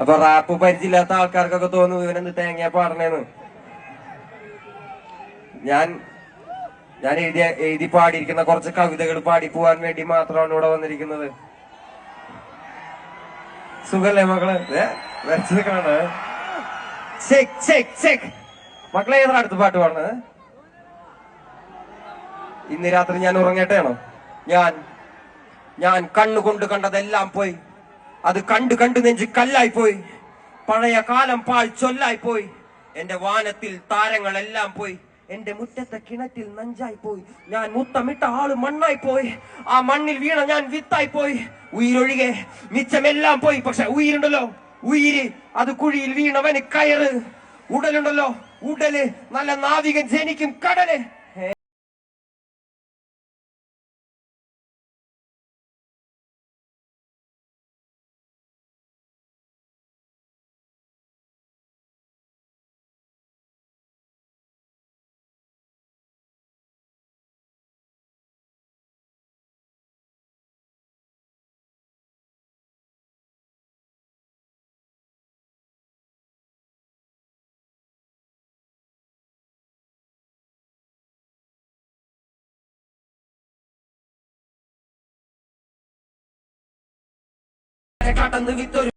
അപ്പൊ റാപ്പ് പരിചയമില്ലാത്ത ആൾക്കാർക്കൊക്കെ തോന്നും ഇവനെന്ത് തേങ്ങ പാടണേന്ന്. ഞാൻ ഞാൻ എഴുതി പാടിയിരിക്കുന്ന കുറച്ച് കവിതകൾ പാടി പോവാൻ വേണ്ടി മാത്രമാണ് ഇവിടെ വന്നിരിക്കുന്നത്. സുഖല്ലേ മക്കള്? വരച്ചത് കാണാ. മക്കളെ ഏതാ അടുത്ത പാട്ട് പാടുന്നത്? ഇന്ന് രാത്രി ഞാൻ ഉറങ്ങട്ടെയാണോ? ഞാൻ കണ്ണുകൊണ്ട് കണ്ടതെല്ലാം പോയി, അത് കണ്ടു കണ്ടു നെഞ്ച് കല്ലായി പോയി. പഴയ കാലം പാൽ ചൊല്ലായി പോയി. എന്റെ വാനത്തിൽ താരങ്ങളെല്ലാം പോയി. എന്റെ മുറ്റത്തെ കിണറ്റിൽ നഞ്ചായി പോയി. ഞാൻ മുത്തമിട്ട ആള് മണ്ണായി പോയി. ആ മണ്ണിൽ വീണ ഞാൻ വിത്തായി പോയി. ഉയിരൊഴികെ മിച്ചമെല്ലാം പോയി. പക്ഷെ ഉயிருണ്ടല്ലോ, ഉയിര് അത് കുഴിയിൽ വീണവന് കയറ്. ഉടലുണ്ടല്ലോ, ഉടല് നല്ല നാവികൻ ജനിക്കും കടല്. കടന്ന് വിത്തൊരു